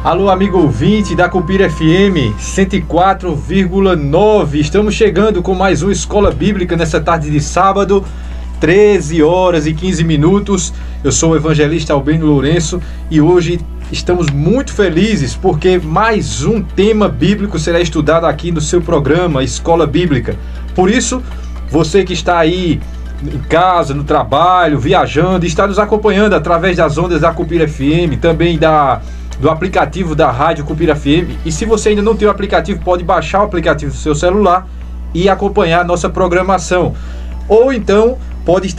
Alô, amigo ouvinte da Cupira FM 104,9. Estamos chegando com mais uma Escola Bíblica nessa tarde de sábado, 13 horas e 15 minutos. Eu sou o evangelista Albênio Lourenço e hoje estamos muito felizes porque mais um tema bíblico será estudado aqui no seu programa Escola Bíblica. Por isso, você que está aí em casa, no trabalho, viajando, está nos acompanhando através das ondas da Cupira FM, também do aplicativo da Rádio Cupira FM. E se você ainda não tem o aplicativo, pode baixar o aplicativo do seu celular e acompanhar a nossa programação. Ou então, pode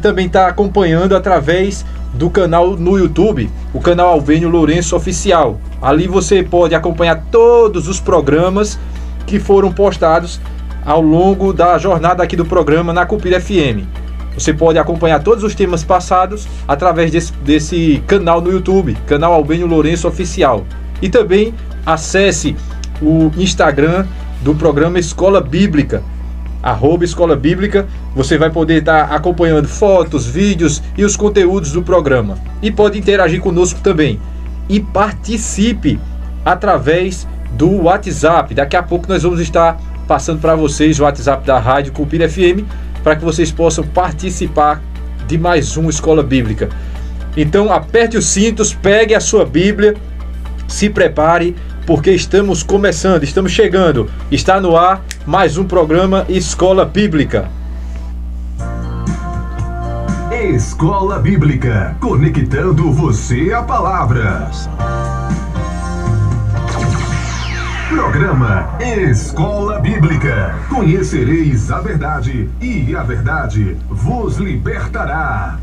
também estar acompanhando através do canal no YouTube, o canal Albênio Lourenço Oficial. Ali você pode acompanhar todos os programas que foram postados ao longo da jornada aqui do programa na Cupira FM. Você pode acompanhar todos os temas passados através desse canal no YouTube, canal Albênio Lourenço Oficial. E também acesse o Instagram do programa Escola Bíblica, @Escola Bíblica. Você vai poder estar acompanhando fotos, vídeos e os conteúdos do programa. E pode interagir conosco também. E participe através do WhatsApp. Daqui a pouco nós vamos estar passando para vocês o WhatsApp da Rádio Cupira FM, para que vocês possam participar de mais uma Escola Bíblica. Então aperte os cintos, pegue a sua Bíblia, se prepare, porque estamos começando, estamos chegando. Está no ar mais um programa Escola Bíblica. Escola Bíblica, conectando você à palavra. Programa Escola Bíblica. Conhecereis a verdade e a verdade vos libertará.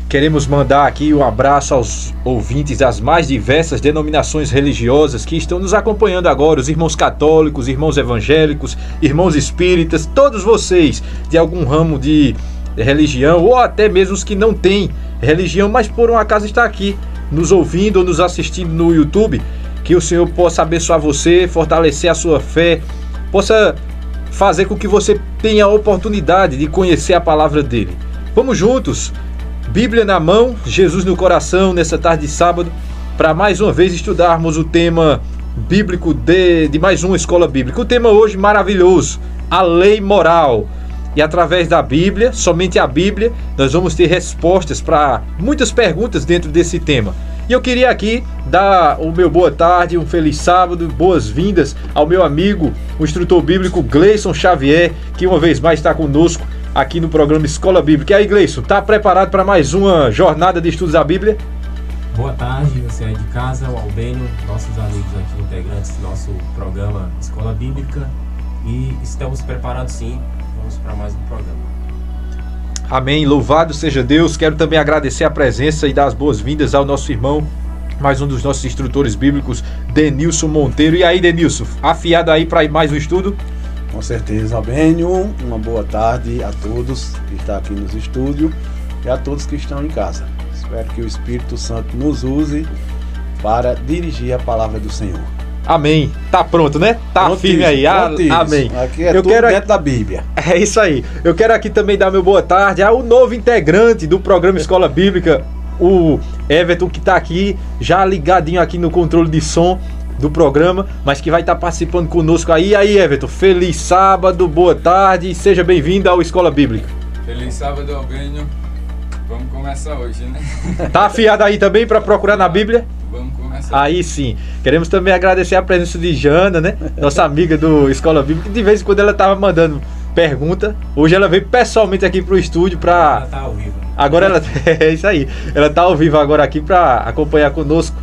Queremos mandar aqui um abraço aos ouvintes das mais diversas denominações religiosas que estão nos acompanhando agora, os irmãos católicos, irmãos evangélicos, irmãos espíritas, todos vocês de algum ramo de religião, ou até mesmo os que não têm religião, mas por um acaso está aqui nos ouvindo ou nos assistindo no YouTube. Que o Senhor possa abençoar você, fortalecer a sua fé, possa fazer com que você tenha a oportunidade de conhecer a palavra dele. Vamos juntos, Bíblia na mão, Jesus no coração, nessa tarde de sábado, para mais uma vez estudarmos o tema bíblico de mais uma Escola Bíblica. O tema hoje maravilhoso, a lei moral. E através da Bíblia, somente a Bíblia, nós vamos ter respostas para muitas perguntas dentro desse tema. E eu queria aqui dar o meu boa tarde, um feliz sábado, boas-vindas ao meu amigo, o instrutor bíblico Gleison Xavier, que uma vez mais está conosco aqui no programa Escola Bíblica. E aí, Gleison, está preparado para mais uma jornada de estudos da Bíblia? Boa tarde, você aí de casa, o Albênio, nossos amigos aqui, integrantes do nosso programa Escola Bíblica. E estamos preparados sim, vamos para mais um programa. Amém, louvado seja Deus. Quero também agradecer a presença e dar as boas-vindas ao nosso irmão, mais um dos nossos instrutores bíblicos, Denilson Monteiro. E aí, Denilson, afiado aí para mais um estudo? Com certeza, Albênio. Uma boa tarde a todos que estão aqui nos estúdios e a todos que estão em casa. Espero que o Espírito Santo nos use para dirigir a palavra do Senhor. Amém. Tá pronto, né? Tá prontíssimo, firme aí. Amém. Aqui é tudo dentro da Bíblia. É isso aí. Eu quero aqui também dar meu boa tarde ao novo integrante do programa Escola Bíblica, o Everton, que tá aqui, já ligadinho aqui no controle de som do programa, mas que vai estar participando conosco aí. E aí, Everton, feliz sábado, boa tarde e seja bem-vindo ao Escola Bíblica. Feliz sábado, Albênio. Vamos começar hoje, né? Tá afiado aí também para procurar na Bíblia? Vamos começar. Aí sim. Queremos também agradecer a presença de Jana, né? Nossa amiga do Escola Bíblica, que de vez em quando ela tava mandando pergunta. Hoje ela veio pessoalmente aqui pro estúdio para... Ela tá ao vivo. Agora ela... É isso aí. Ela tá ao vivo agora aqui para acompanhar conosco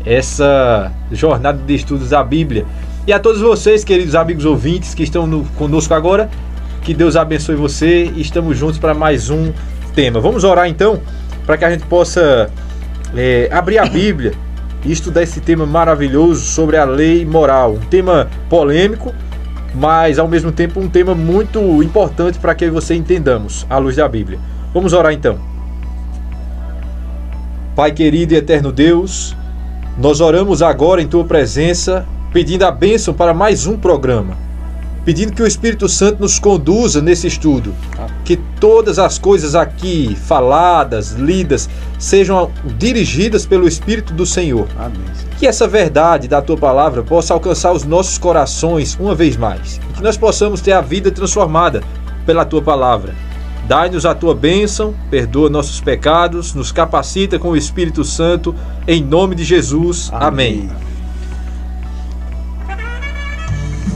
essa jornada de estudos da Bíblia. E a todos vocês, queridos amigos ouvintes que estão conosco agora, que Deus abençoe você e estamos juntos para mais um tema. Vamos orar então, para que a gente possa abrir a Bíblia e estudar esse tema maravilhoso sobre a lei moral. Um tema polêmico, mas ao mesmo tempo um tema muito importante para que você entendamos à luz da Bíblia. Vamos orar então. Pai querido e eterno Deus, nós oramos agora em Tua presença, pedindo a bênção para mais um programa. pedindo que o Espírito Santo nos conduza nesse estudo, que todas as coisas aqui faladas, lidas, sejam dirigidas pelo Espírito do Senhor. Amém, Senhor. Que essa verdade da Tua Palavra possa alcançar os nossos corações uma vez mais, e que nós possamos ter a vida transformada pela Tua Palavra. Dai-nos a Tua bênção, perdoa nossos pecados, nos capacita com o Espírito Santo, em nome de Jesus. Amém.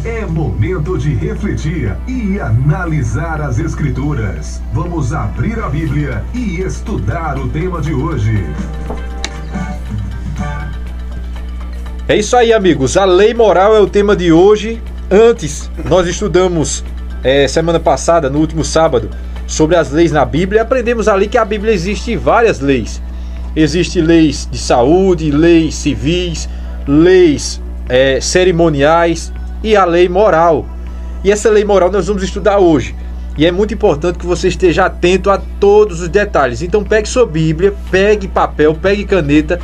É momento de refletir e analisar as Escrituras. Vamos abrir a Bíblia e estudar o tema de hoje. É isso aí, amigos. A lei moral é o tema de hoje. Antes, nós estudamos semana passada, no último sábado, sobre as leis na Bíblia. Aprendemos ali que a Bíblia existe várias leis. Existem leis de saúde, leis civis, leis cerimoniais e a lei moral. E essa lei moral nós vamos estudar hoje. E é muito importante que você esteja atento a todos os detalhes. Então pegue sua Bíblia, pegue papel, pegue caneta,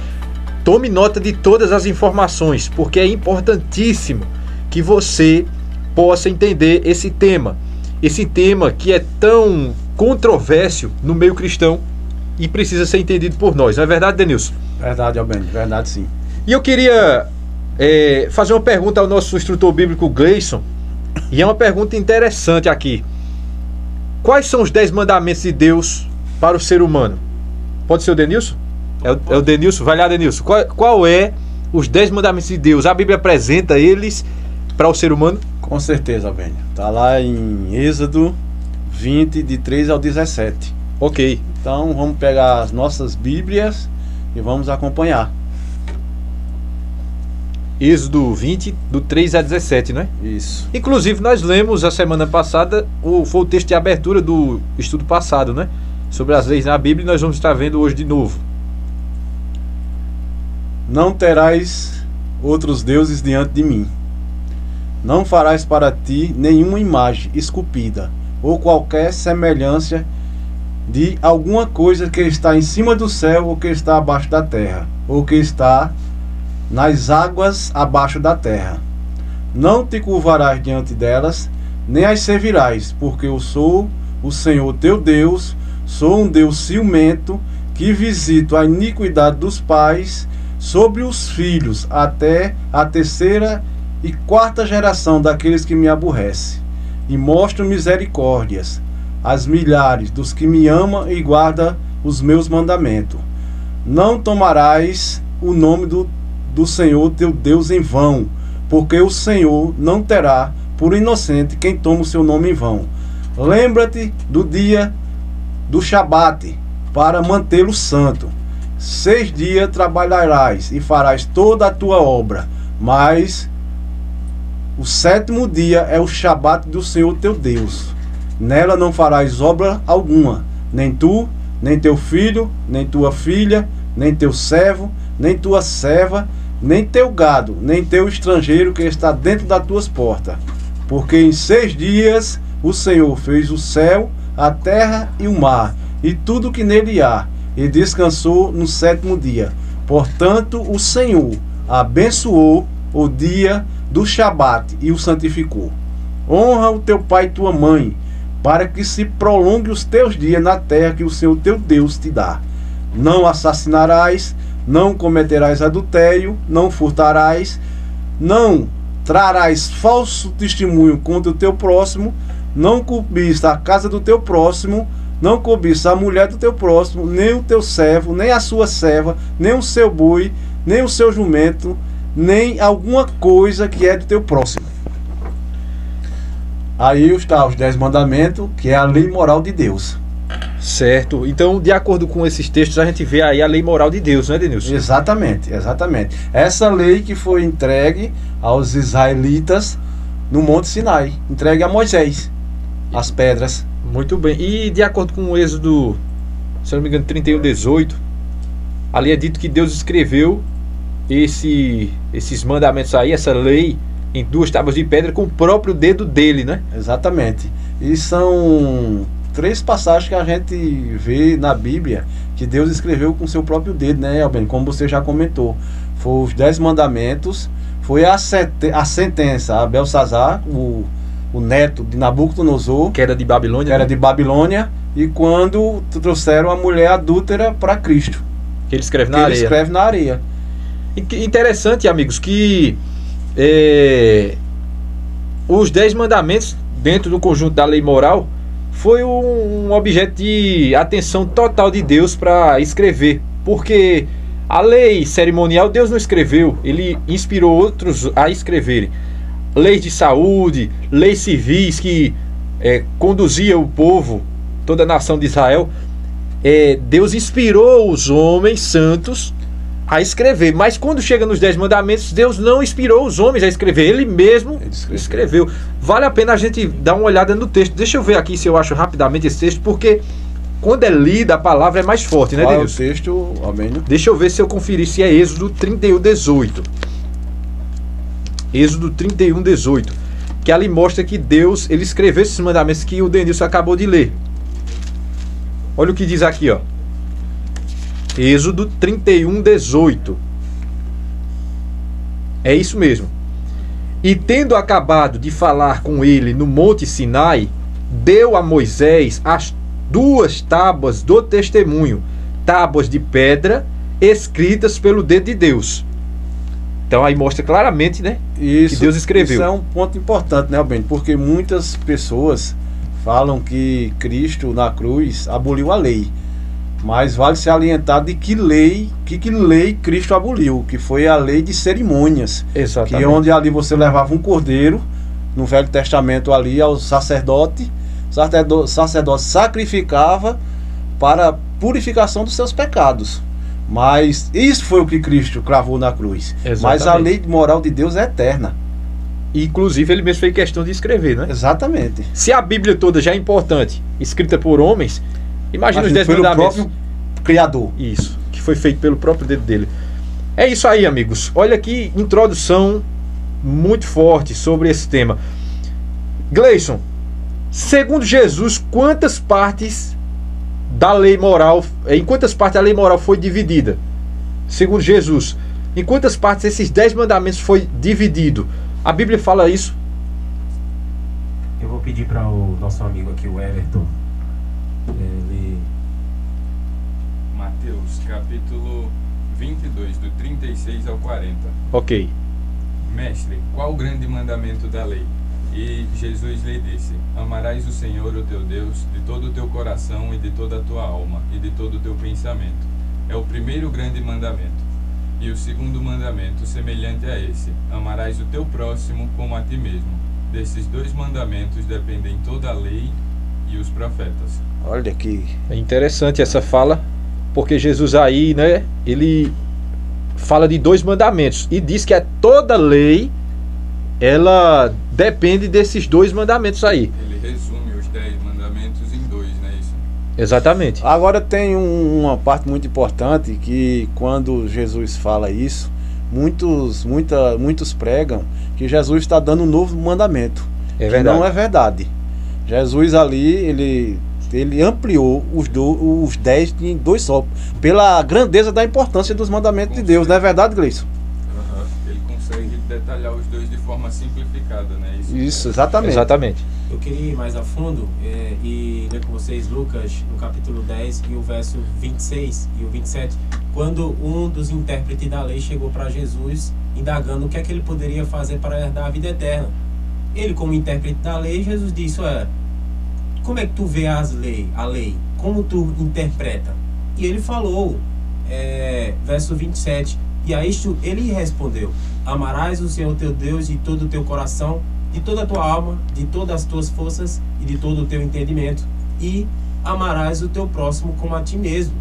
tome nota de todas as informações, porque é importantíssimo que você possa entender esse tema. Esse tema que é tão controverso no meio cristão e precisa ser entendido por nós. Não é verdade, Denilson? Verdade, Albênio. Verdade, sim. E eu queria fazer uma pergunta ao nosso instrutor bíblico Gleison. E é uma pergunta interessante aqui. Quais são os 10 mandamentos de Deus para o ser humano? Pode ser o Denilson? É o Denilson? Vai lá, Denilson. Qual é os 10 mandamentos de Deus? A Bíblia apresenta eles para o ser humano? Com certeza, Albênio. Está lá em Êxodo 20, de 3 ao 17. Ok. Então vamos pegar as nossas Bíblias e vamos acompanhar. Êxodo 20, do 3 a 17, não é? Isso. Inclusive, nós lemos a semana passada, foi o texto de abertura do estudo passado, né? Sobre as leis na Bíblia, e nós vamos estar vendo hoje de novo. Não terás outros deuses diante de mim. Não farás para ti nenhuma imagem esculpida, ou qualquer semelhança de alguma coisa que está em cima do céu, ou que está abaixo da terra, ou que está nas águas abaixo da terra. Não te curvarás diante delas, nem as servirás, porque eu sou o Senhor teu Deus, sou um Deus ciumento, que visito a iniquidade dos pais sobre os filhos, até a 3ª e 4ª geração daqueles que me aborrecem, e mostro misericórdias às milhares dos que me amam e guardam os meus mandamentos. Não tomarás o nome do Senhor teu Deus em vão, porque o Senhor não terá por inocente quem toma o seu nome em vão. Lembra-te do dia do Shabat, para mantê-lo santo. 6 dias trabalharás e farás toda a tua obra, mas o 7º dia é o Shabat do Senhor teu Deus. Nela não farás obra alguma, nem tu, nem teu filho, nem tua filha, nem teu servo, nem tua serva, nem teu gado, nem teu estrangeiro que está dentro das tuas portas. Porque em 6 dias o Senhor fez o céu, a terra e o mar, e tudo que nele há, e descansou no 7º dia. Portanto, o Senhor abençoou o dia do Shabat e o santificou. Honra o teu pai e tua mãe, para que se prolongue os teus dias na terra que o Senhor teu Deus te dá. Não assassinarás, não cometerás adultério, não furtarás, não trarás falso testemunho contra o teu próximo, não cobiça a casa do teu próximo, não cobiça a mulher do teu próximo, nem o teu servo, nem a sua serva, nem o seu boi, nem o seu jumento, nem alguma coisa que é do teu próximo. Aí está os 10 mandamentos, que é a lei moral de Deus. Certo. Então, de acordo com esses textos, a gente vê aí a lei moral de Deus, não é, Denilson? Exatamente, exatamente. Essa lei que foi entregue aos israelitas no Monte Sinai, entregue a Moisés, as pedras. Muito bem. E de acordo com o Êxodo, se eu não me engano, 31:18, ali é dito que Deus escreveu esses mandamentos aí, essa lei, em 2 tábuas de pedra com o próprio dedo dele, né? Exatamente. E são 3 passagens que a gente vê na Bíblia que Deus escreveu com seu próprio dedo, né, Albênio? Como você já comentou. Foi os 10 mandamentos, foi a sentença a Belsazar, o o neto de Nabucodonosor, Que era de Babilônia. que era de Babilônia, e quando trouxeram a mulher adúltera para Cristo, Que ele escreve que na ele areia. escreve na areia. Interessante, amigos, que os 10 mandamentos dentro do conjunto da lei moral foi um objeto de atenção total de Deus para escrever, porque a lei cerimonial Deus não escreveu, ele inspirou outros a escreverem. Leis de saúde, leis civis que conduzia o povo, toda a nação de Israel. Deus inspirou os homens santos a escrever, mas quando chega nos 10 mandamentos, Deus não inspirou os homens a escrever, ele mesmo escreveu. Vale a pena a gente dar uma olhada no texto. Deixa eu ver aqui se eu acho rapidamente esse texto, porque quando é lida a palavra é mais forte, né, Qual é o Deus? texto, Albênio? Deixa eu ver se eu conferir se é Êxodo 31:18. Êxodo 31:18, que ali mostra que Deus, ele escreveu esses mandamentos que o Denilson acabou de ler. Olha o que diz aqui, ó. Êxodo 31:18. É isso mesmo. E tendo acabado de falar com ele no monte Sinai, deu a Moisés as 2 tábuas do testemunho, tábuas de pedra, escritas pelo dedo de Deus. Então aí mostra claramente, né, Isso, que Deus escreveu. Isso é um ponto importante, né, Albênio? Porque muitas pessoas falam que Cristo na cruz aboliu a lei. Mas vale se alientar de que lei Cristo aboliu, que foi a lei de cerimônias. Exatamente. Que onde ali você levava um cordeiro, no Velho Testamento ali, ao sacerdote. O sacerdote sacrificava para a purificação dos seus pecados. Mas isso foi o que Cristo cravou na cruz. Exatamente. Mas a lei moral de Deus é eterna. Inclusive ele mesmo fez questão de escrever, né? Exatamente. Se a Bíblia toda já é importante, escrita por homens, imagina os 10 pelo mandamentos. próprio Criador. Isso, que foi feito pelo próprio dedo dele. É isso aí, amigos. Olha que introdução muito forte sobre esse tema. Gleison, segundo Jesus, quantas partes da lei moral, em quantas partes a lei moral foi dividida? Segundo Jesus, em quantas partes esses 10 mandamentos foi dividido? A Bíblia fala isso? Eu vou pedir para o nosso amigo aqui, o Everton, ele... Mateus, capítulo 22, do 36 ao 40. Ok. Mestre, qual o grande mandamento da lei? E Jesus lhe disse: Amarás o Senhor, o teu Deus, de todo o teu coração e de toda a tua alma e de todo o teu pensamento. É o primeiro grande mandamento. E o segundo mandamento, semelhante a esse: amarás o teu próximo como a ti mesmo. Desses 2 mandamentos dependem toda a lei e os profetas. Olha que... É interessante essa fala, porque Jesus aí, né, ele fala de 2 mandamentos e diz que toda lei, ela depende desses 2 mandamentos aí. Ele resume os 10 mandamentos em 2, não é isso? Exatamente. Agora tem uma parte muito importante que quando Jesus fala isso, muitos pregam que Jesus está dando um novo mandamento. É que verdade. não é verdade. Jesus ali, ele ampliou os 10 em 2 só, pela grandeza da importância dos mandamentos de Deus. Não é verdade, Gleison? Ele consegue detalhar os 2 de forma simplificada, né? Isso, exatamente. Exatamente. Eu queria ir mais a fundo e ler com vocês Lucas, no capítulo 10, e o verso 26 e o 27, quando um dos intérpretes da lei chegou para Jesus, indagando o que é que ele poderia fazer para herdar a vida eterna. Ele, como intérprete da lei, Jesus disse: como é que tu vê a lei? Como tu interpreta? E ele falou, verso 27, e a isto ele respondeu: amarás o Senhor teu Deus de todo o teu coração, de toda a tua alma, de todas as tuas forças e de todo o teu entendimento, e amarás o teu próximo como a ti mesmo.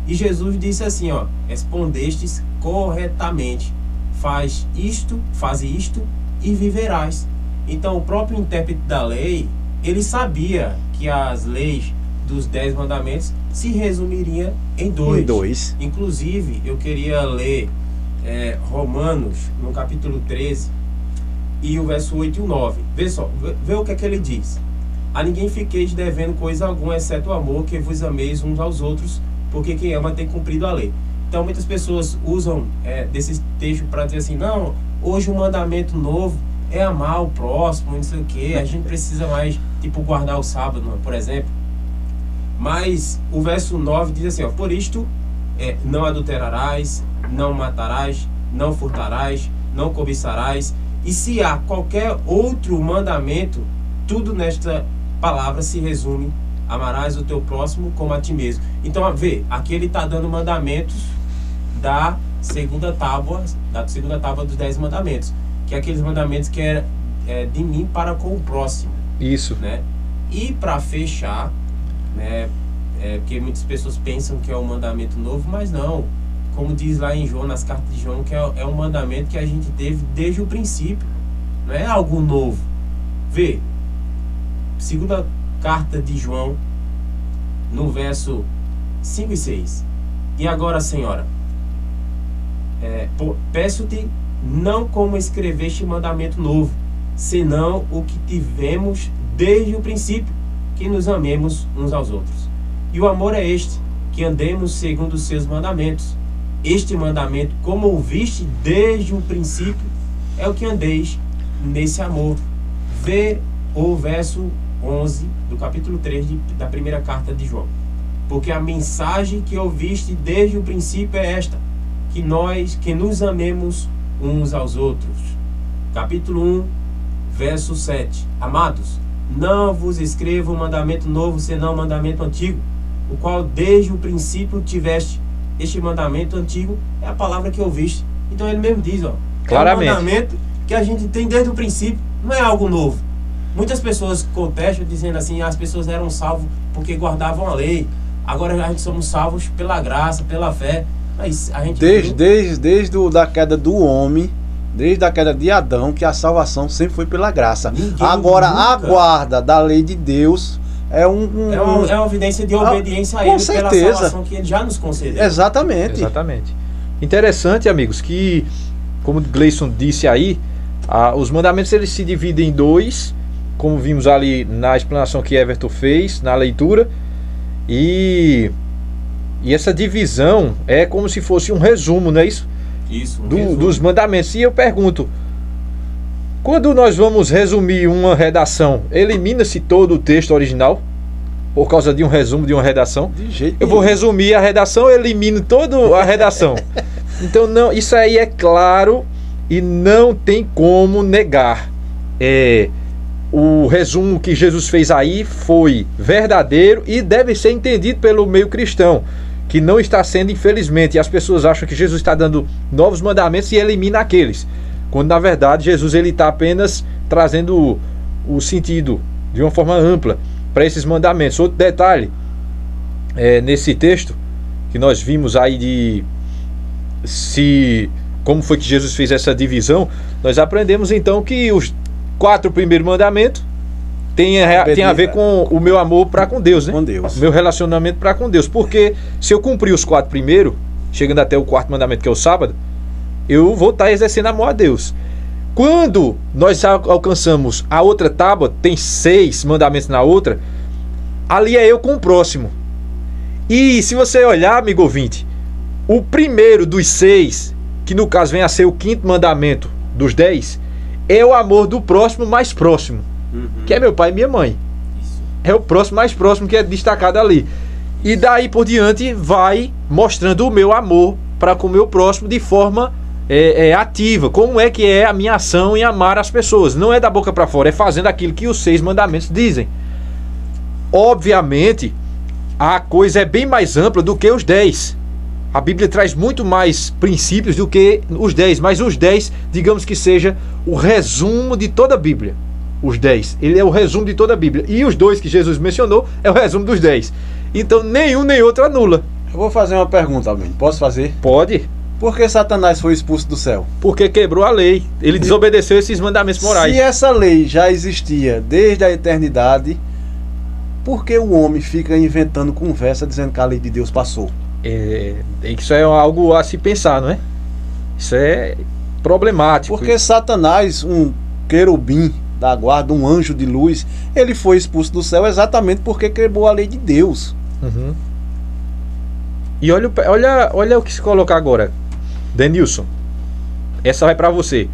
E Jesus disse assim, respondestes corretamente, faze isto e viverás. Então o próprio intérprete da lei, ele sabia que as leis dos 10 mandamentos se resumiriam em 2. Inclusive, eu queria ler Romanos, no capítulo 13, e o verso 8 e o 9. Vê só, vê o que é que ele diz. A ninguém fiqueis devendo coisa alguma, exceto o amor, que vos ameis uns aos outros, porque quem ama tem cumprido a lei. Então muitas pessoas usam desse texto para dizer assim, não, hoje um mandamento novo é amar o próximo, não sei o que, a gente precisa mais, tipo, guardar o sábado, por exemplo. Mas o verso 9 diz assim, ó, por isto, não adulterarás, não matarás, não furtarás, não cobiçarás, e se há qualquer outro mandamento, tudo nesta palavra se resume: amarás o teu próximo como a ti mesmo. Então, aqui ele está dando mandamentos da segunda tábua dos 10 mandamentos, que é aqueles mandamentos que é de mim para com o próximo. Isso. Né? E para fechar, né, porque muitas pessoas pensam que é um mandamento novo, mas não. Como diz lá em João, nas cartas de João, que é um mandamento que a gente teve desde o princípio. Não é algo novo. Segunda carta de João, no verso 5 e 6. E agora, Senhora, peço-te, não como escreveste mandamento novo, senão o que tivemos desde o princípio, que nos amemos uns aos outros. E o amor é este, que andemos segundo os seus mandamentos. Este mandamento, como ouviste desde o princípio, é o que andeis nesse amor. Vê o verso 11 do capítulo 3 da primeira carta de João. Porque a mensagem que ouviste desde o princípio é esta, que nos amemos uns aos outros. Capítulo 1, verso 7. Amados, não vos escrevo um mandamento novo, senão um mandamento antigo, o qual desde o princípio tiveste. Este mandamento antigo é a palavra que ouviste. Então ele mesmo diz, claramente, é um mandamento que a gente tem desde o princípio, não é algo novo. Muitas pessoas contestam dizendo assim, as pessoas eram salvas porque guardavam a lei. Agora a gente somos salvos pela graça, pela fé. Mas a gente desde a queda do homem, desde a queda de Adão, que a salvação sempre foi pela graça. Agora a guarda da lei de Deus é uma evidência de obediência a ele, pela salvação que ele já nos concedeu. Exatamente. Interessante, amigos, que, como Gleison disse aí, os mandamentos eles se dividem em dois, como vimos ali na explanação que Everton fez, na leitura, e essa divisão é como se fosse um resumo, não é isso? Isso, dos mandamentos. E eu pergunto, quando nós vamos resumir uma redação, elimina-se todo o texto original por causa de um resumo de uma redação? De jeito eu vou resumir a redação, eu elimino toda a redação. Então, não, isso aí é claro e não tem como negar. O resumo que Jesus fez aí foi verdadeiro e deve ser entendido pelo meio cristão, que não está sendo, infelizmente. E as pessoas acham que Jesus está dando novos mandamentos e elimina aqueles, quando na verdade Jesus está apenas trazendo o sentido de uma forma ampla para esses mandamentos. Outro detalhe, nesse texto que nós vimos aí como foi que Jesus fez essa divisão, nós aprendemos então que os 4 primeiros mandamentos tem a ver com o meu amor para com Deus, né? Com Deus. O meu relacionamento para com Deus. Porque se eu cumprir os 4 primeiros, chegando até o 4º mandamento, que é o sábado, eu vou estar exercendo amor a Deus. Quando nós alcançamos a outra tábua, tem 6 mandamentos na outra, ali é eu com o próximo. E se você olhar, amigo ouvinte, o primeiro dos 6, que no caso vem a ser o 5º mandamento dos 10, é o amor do próximo mais próximo, que é meu pai e minha mãe. Isso. É o próximo mais próximo que é destacado ali. E daí por diante vai mostrando o meu amor para com o meu próximo de forma ativa. Como é que é a minha ação em amar as pessoas? Não é da boca para fora, é fazendo aquilo que os 6 mandamentos dizem. Obviamente, a coisa é bem mais ampla do que os 10. A Bíblia traz muito mais princípios do que os 10, mas os 10, digamos que seja o resumo de toda a Bíblia. Os 10, ele é o resumo de toda a Bíblia. E os 2 que Jesus mencionou é o resumo dos 10. Então nenhum nem outro anula. Eu vou fazer uma pergunta, Albino. Posso fazer? Pode. Por que Satanás foi expulso do céu? Porque quebrou a lei. Ele desobedeceu esses mandamentos morais. Se essa lei já existia desde a eternidade, por que o homem fica inventando conversa dizendo que a lei de Deus passou? Isso é algo a se pensar, não é? Isso é problemático. Porque Satanás, um querubim da guarda, um anjo de luz, ele foi expulso do céu exatamente porque quebrou a lei de Deus. E olha o que se coloca agora, Denilson. Essa vai para você.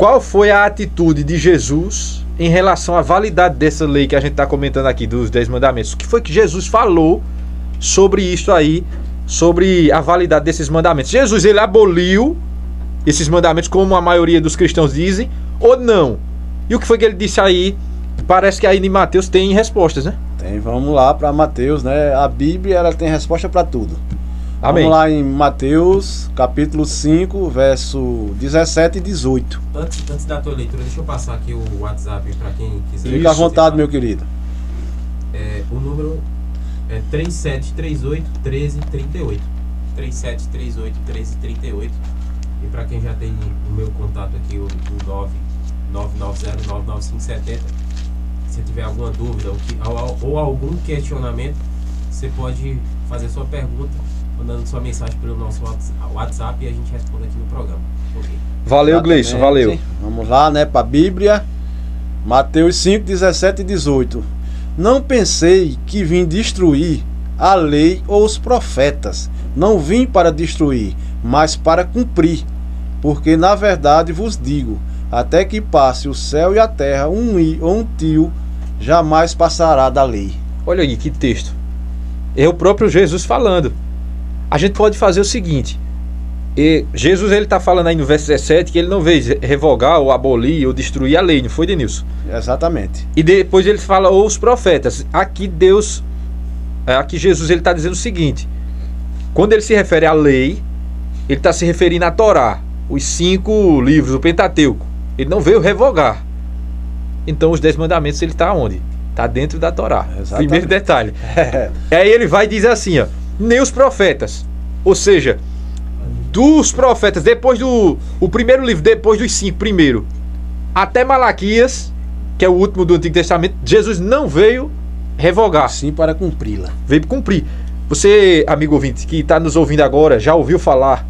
qual foi a atitude de Jesus em relação à validade dessa lei que a gente está comentando aqui, dos 10 mandamentos? O que foi que Jesus falou sobre isso aí, sobre a validade desses mandamentos? Jesus, ele aboliu esses mandamentos, como a maioria dos cristãos dizem, ou não? E o que foi que ele disse aí? Parece que aí em Mateus tem respostas, né? Tem, vamos lá para Mateus, né? A Bíblia, ela tem resposta para tudo. Amém. Vamos lá em Mateus, capítulo 5, verso 17 e 18. Antes da tua leitura, deixa eu passar aqui o WhatsApp para quem quiser. Fica à vontade, meu querido. O número é 3738 1338. 3738 1338. E para quem já tem o meu contato aqui, o 9990-99570, se tiver alguma dúvida ou algum questionamento, você pode fazer sua pergunta mandando sua mensagem pelo nosso WhatsApp e a gente responde aqui no programa. Okay. Valeu, Gleison, valeu. Vamos lá, né, para a Bíblia. Mateus 5, 17 e 18. Não pensei que vim destruir a lei ou os profetas. Não vim para destruir, mas para cumprir. Porque na verdade vos digo, até que passe o céu e a terra, um tio jamais passará da lei. Olha aí que texto. É o próprio Jesus falando. A gente pode fazer o seguinte. Jesus, ele está falando aí no verso 17 que ele não veio revogar ou abolir ou destruir a lei, não foi, Denilson? Exatamente. E depois ele fala ou os profetas. Aqui Jesus, ele está dizendo o seguinte. Quando ele se refere à lei, ele está se referindo à Torá, os 5 livros do Pentateuco. Ele não veio revogar. Então os 10 mandamentos, ele está onde? Está dentro da Torá. Exatamente. Primeiro detalhe. Aí ele vai dizer assim, ó, nem os profetas. Ou seja, dos profetas, depois o primeiro livro, depois dos 5 primeiro, até Malaquias, que é o último do Antigo Testamento, Jesus não veio revogar. Sim, para cumpri-la. Veio cumprir. Você, amigo ouvinte, que está nos ouvindo agora, já ouviu falar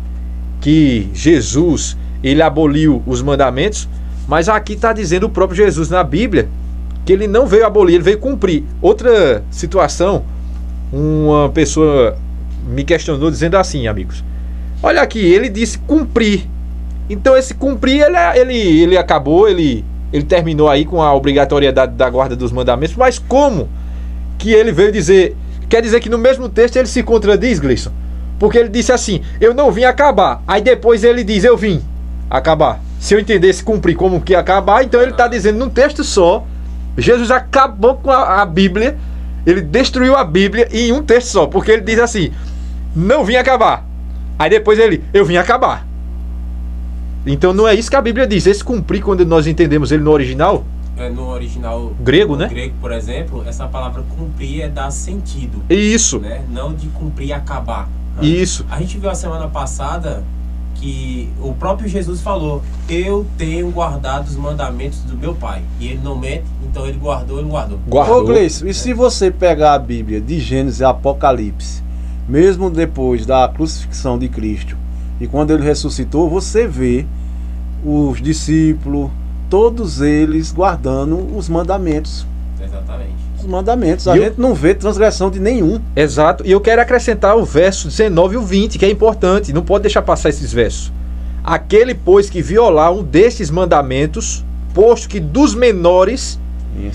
que Jesus, ele aboliu os mandamentos? Mas aqui está dizendo o próprio Jesus na Bíblia que ele não veio abolir, ele veio cumprir. Outra situação, uma pessoa me questionou dizendo assim, amigos, olha aqui, ele disse cumprir. Então esse cumprir, ele acabou, ele terminou aí com a obrigatoriedade da guarda dos mandamentos, mas como que ele veio dizer... Quer dizer que no mesmo texto ele se contradiz, Gleison? Porque ele disse assim, eu não vim acabar. Aí depois ele diz, eu vim acabar. Se eu entendesse cumprir como que acabar, então ele está dizendo num texto só, Jesus acabou com a Bíblia, ele destruiu a Bíblia em um texto só, porque ele diz assim, não vim acabar. Aí depois eu vim acabar. Então não é isso que a Bíblia diz. Esse cumprir, quando nós entendemos ele no original... No original grego, né? Grego, por exemplo, essa palavra cumprir é dar sentido. Isso. Né? Não de cumprir e acabar. Isso. A gente viu a semana passada que o próprio Jesus falou, eu tenho guardado os mandamentos do meu Pai. E ele não mente, então ele guardou. Ô Gleison, e se você pegar a Bíblia de Gênesis e Apocalipse, mesmo depois da crucifixão de Cristo, e quando ele ressuscitou, você vê os discípulos, todos eles guardando os mandamentos. Exatamente. Os mandamentos. A gente não vê transgressão de nenhum. Exato. E eu quero acrescentar o verso 19 e o 20, que é importante. Não pode deixar passar esses versos. Aquele, pois, que violar um destes mandamentos, posto que dos menores,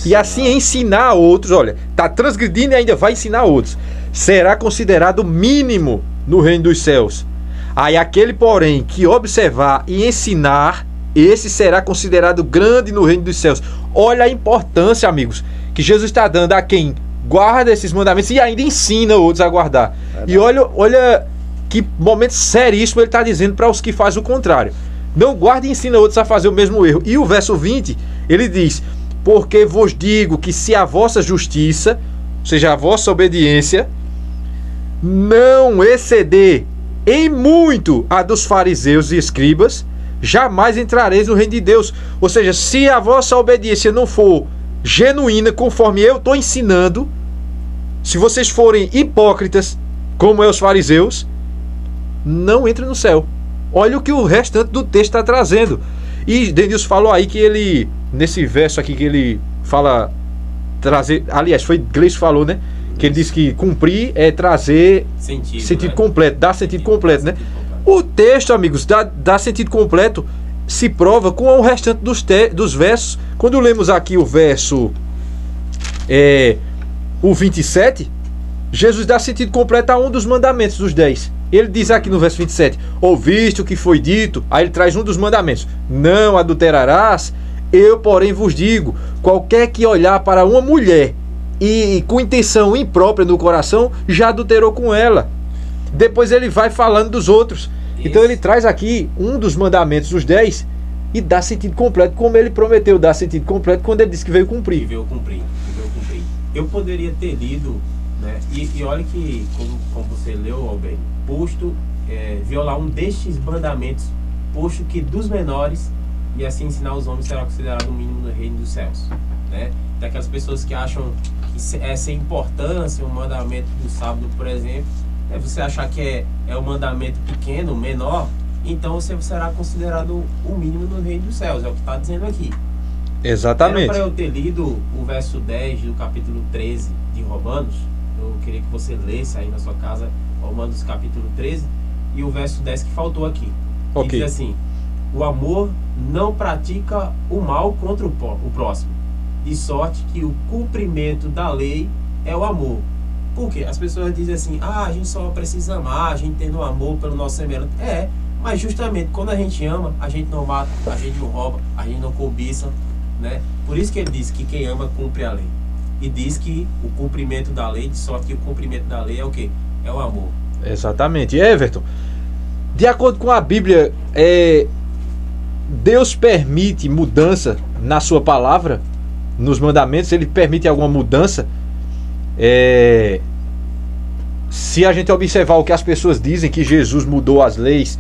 e assim ensinar a outros, olha, está transgredindo e ainda vai ensinar a outros, será considerado mínimo no reino dos céus. Aí aquele, porém, que observar e ensinar, esse será considerado grande no reino dos céus. Olha a importância, amigos, que Jesus está dando a quem guarda esses mandamentos e ainda ensina outros a guardar. E olha que momento seríssimo ele está dizendo para os que fazem o contrário. Não guarda e ensina outros a fazer o mesmo erro. E o verso 20, ele diz, porque vos digo que se a vossa justiça, ou seja, a vossa obediência, não exceder em muito a dos fariseus e escribas, jamais entrareis no reino de Deus. Ou seja, se a vossa obediência não for genuína, conforme eu estou ensinando, se vocês forem hipócritas, como é os fariseus, não entra no céu. Olha o que o restante do texto está trazendo. E Denilson falou aí que ele, nesse verso aqui que ele fala, trazer, aliás, foi Gleison falou, né? Que ele disse que cumprir é trazer sentido, né? Completo, dar sentido completo, né? O texto, amigos, dá sentido completo se prova com o restante dos versos. Quando lemos aqui o verso o 27, Jesus dá sentido completo a um dos mandamentos dos 10. Ele diz aqui no verso 27, ouviste o que foi dito, aí ele traz um dos mandamentos, não adulterarás, eu porém vos digo, qualquer que olhar para uma mulher e com intenção imprópria no coração, já adulterou com ela. Depois ele vai falando dos outros. Isso. Então ele traz aqui um dos mandamentos dos 10 e dá sentido completo, como ele prometeu dar sentido completo quando ele disse que veio cumprir. Que veio cumprir. Eu poderia ter lido, né? E olha que, como você leu, Albert, posto violar um destes mandamentos, posto que dos menores, e assim ensinar os homens será considerado o mínimo no reino dos céus, né? Daquelas pessoas que acham que é sem importância um mandamento do sábado, por exemplo, você achar que é um mandamento pequeno, menor, então você será considerado o mínimo no reino dos céus, é o que está dizendo aqui. Exatamente. Era para eu ter lido o verso 10 do capítulo 13 de Romanos. Eu queria que você lesse aí na sua casa Romanos capítulo 13 e o verso 10 que faltou aqui. Ok. Que diz assim: o amor não pratica o mal contra o próximo, de sorte que o cumprimento da lei é o amor. Por quê? As pessoas dizem assim, a gente só precisa amar, a gente tendo amor pelo nosso semelhante. Mas justamente quando a gente ama, a gente não mata, a gente não rouba, a gente não cobiça, né? Por isso que ele diz que quem ama cumpre a lei. E diz que o cumprimento da lei, de sorte que o cumprimento da lei é o quê? É o amor. Exatamente. Everton, de acordo com a Bíblia, Deus permite mudança na sua palavra, nos mandamentos, ele permite alguma mudança. Se a gente observar o que as pessoas dizem, que Jesus mudou as leis,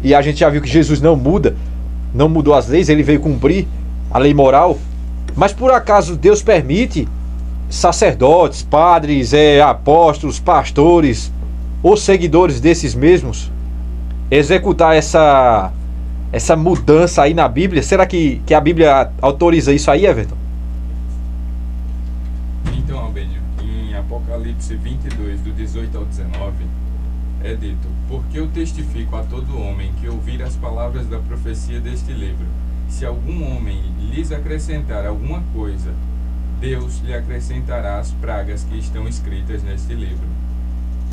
e a gente já viu que Jesus não mudou as leis, ele veio cumprir a lei moral. Mas por acaso Deus permite sacerdotes, padres, apóstolos, pastores ou seguidores desses mesmos executar essa mudança aí na Bíblia? Será que a Bíblia autoriza isso aí, Everton? Então, Albênio, em Apocalipse 22, do 18 ao 19, é dito: porque eu testifico a todo homem que ouvir as palavras da profecia deste livro, se algum homem lhes acrescentar alguma coisa, Deus lhe acrescentará as pragas que estão escritas neste livro.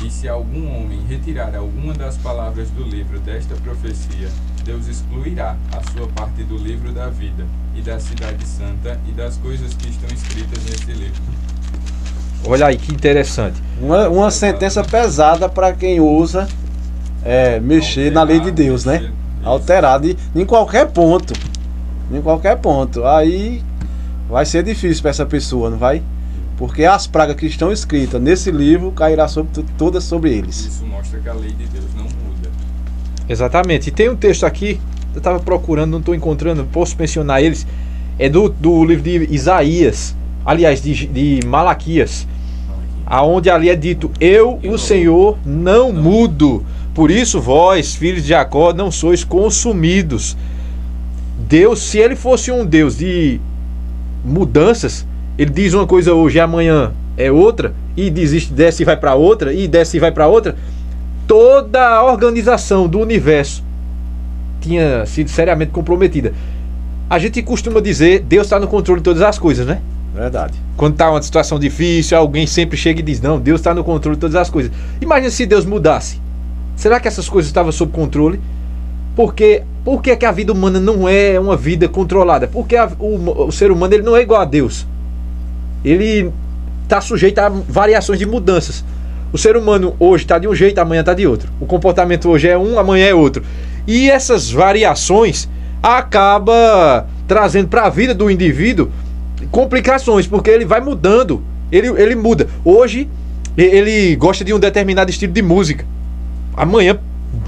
E se algum homem retirar alguma das palavras do livro desta profecia, Deus excluirá a sua parte do livro da vida, e da cidade santa, e das coisas que estão escritas neste livro. Olha aí, que interessante. Uma sentença pesada para quem ousa mexer na lei de Deus, né? Alterar em qualquer ponto. Em qualquer ponto. Aí vai ser difícil para essa pessoa, não vai? Porque as pragas que estão escritas nesse livro cairá todas sobre eles. Isso mostra que a lei de Deus não muda. Exatamente. E tem um texto aqui, eu estava procurando, não estou encontrando, posso mencionar eles. É do livro de Isaías, aliás, de Malaquias, aonde ali é dito: eu, o Senhor, não mudo. Por isso vós, filhos de Jacó, não sois consumidos. Deus, se ele fosse um Deus de mudanças, ele diz uma coisa hoje e amanhã é outra, e desiste, desce e vai para outra, e desce e vai para outra, toda a organização do universo tinha sido seriamente comprometida. A gente costuma dizer, Deus está no controle de todas as coisas, né? Verdade. Quando está uma situação difícil, alguém sempre chega e diz, não, Deus está no controle de todas as coisas. Imagina se Deus mudasse. Será que essas coisas estavam sob controle? Por que a vida humana não é uma vida controlada? Porque o ser humano ele não é igual a Deus. Ele está sujeito a variações de mudanças. O ser humano hoje está de um jeito, amanhã está de outro. O comportamento hoje é um, amanhã é outro. E essas variações acabam trazendo para a vida do indivíduo complicações, porque ele vai mudando. Ele muda. Hoje ele gosta de um determinado estilo de música. Amanhã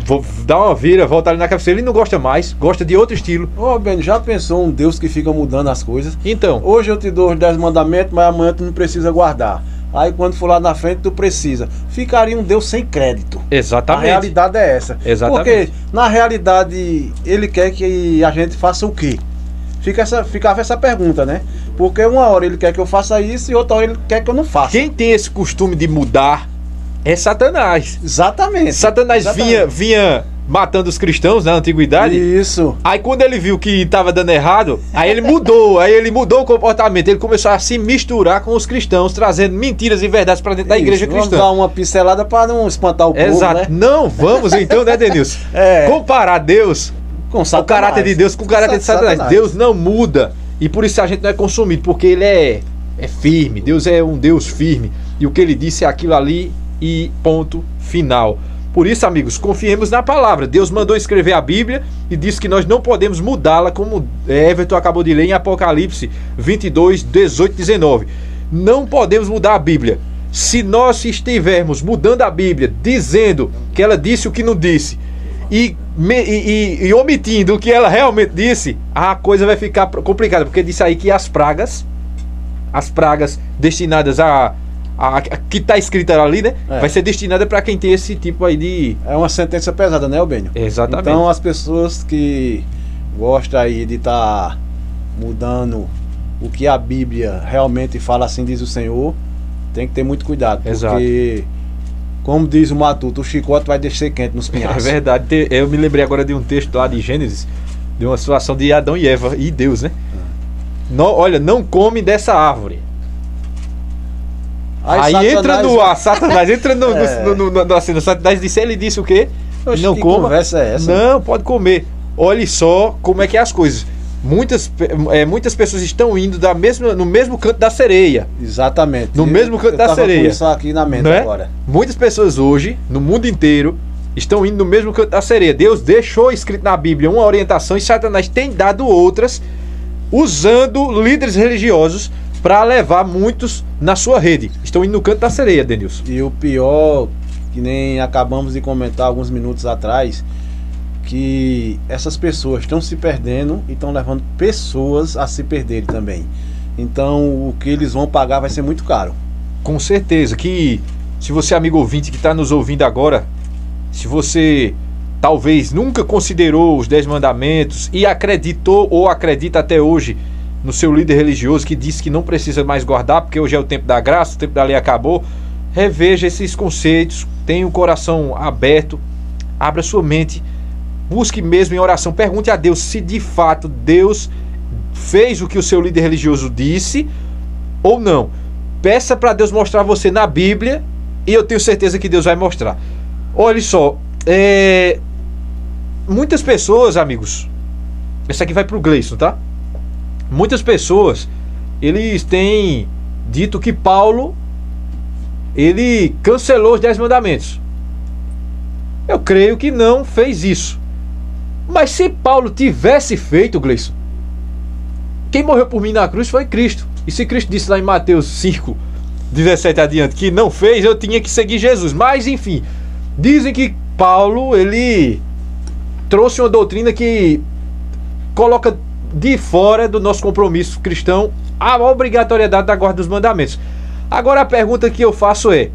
vou dar uma vira, voltar ali na cabeça, ele não gosta mais, gosta de outro estilo. Ô, Ben, já pensou um Deus que fica mudando as coisas? Então, hoje eu te dou os 10 mandamentos, mas amanhã tu não precisa guardar. Aí quando for lá na frente tu precisa. Ficaria um Deus sem crédito. Exatamente. A realidade é essa. Exatamente. Porque na realidade ele quer que a gente faça o quê? Ficava essa pergunta, né? Porque uma hora ele quer que eu faça isso e outra hora ele quer que eu não faça. Quem tem esse costume de mudar é Satanás. Exatamente. Satanás vinha matando os cristãos na antiguidade. Isso. Aí quando ele viu que estava dando errado, aí ele mudou o comportamento, ele começou a se misturar com os cristãos, trazendo mentiras e verdades para dentro da igreja cristã. Vamos dar uma pincelada para não espantar o povo, Exato. né? Não, vamos então, né, Denilson? Comparar Deus, com Satanás, o caráter de Deus com o caráter de Satanás. Deus não muda, e por isso a gente não é consumido, porque ele é firme, Deus é um Deus firme, e o que ele disse é aquilo ali e ponto final. Por isso, amigos, confiemos na palavra. Deus mandou escrever a Bíblia e disse que nós não podemos mudá-la, como Everton acabou de ler em Apocalipse 22, 18, 19. Não podemos mudar a Bíblia. Se nós estivermos mudando a Bíblia, dizendo que ela disse o que não disse, e omitindo o que ela realmente disse, a coisa vai ficar complicada, porque disse aí que as pragas destinadas a que está escrita ali, né? Vai ser destinada para quem tem esse tipo aí de... É uma sentença pesada, né, Albênio? Exatamente. Então as pessoas que gostam aí de estar mudando o que a Bíblia realmente fala, assim diz o Senhor, tem que ter muito cuidado. Exato. Porque, como diz o Matuto, o chicote vai descer quente nos pinhais. É verdade. Eu me lembrei agora de um texto lá de Gênesis, de uma situação de Adão e Eva e Deus, né? Olha, não come dessa árvore. Aí Satanás entra no ar, Satanás entra no Satanás disse, ele disse o quê? Oxe, não que coma. Conversa é essa? Não, pode comer. Olhe só como é que é as coisas. Muitas pessoas estão indo no mesmo canto da sereia. Exatamente. No mesmo canto da sereia. Com isso aqui na mente agora. Muitas pessoas hoje, no mundo inteiro, estão indo no mesmo canto da sereia. Deus deixou escrito na Bíblia uma orientação e Satanás tem dado outras, usando líderes religiosos para levar muitos na sua rede. Estão indo no canto da sereia, Denilson. E o pior, que nem acabamos de comentar alguns minutos atrás, que essas pessoas estão se perdendo e estão levando pessoas a se perderem também. Então o que eles vão pagar vai ser muito caro. Com certeza que, se você, amigo ouvinte que está nos ouvindo agora, se você talvez nunca considerou os 10 mandamentos e acreditou ou acredita até hoje no seu líder religioso que disse que não precisa mais guardar porque hoje é o tempo da graça, o tempo da lei acabou, reveja esses conceitos, tenha o coração aberto, abra sua mente, busque mesmo em oração, pergunte a Deus se de fato Deus fez o que o seu líder religioso disse ou não. Peça para Deus mostrar a você na Bíblia e eu tenho certeza que Deus vai mostrar. Olha só, muitas pessoas, amigos, essa aqui vai para o Gleison, tá? Muitas pessoas, eles têm dito que Paulo, ele cancelou os 10 mandamentos. Eu creio que não fez isso. Mas se Paulo tivesse feito, Gleison, quem morreu por mim na cruz foi Cristo. E se Cristo disse lá em Mateus 5, 17 adiante, que não fez, eu tinha que seguir Jesus. Mas enfim, dizem que Paulo, ele trouxe uma doutrina que coloca de fora do nosso compromisso cristão a obrigatoriedade da guarda dos mandamentos. Agora a pergunta que eu faço é: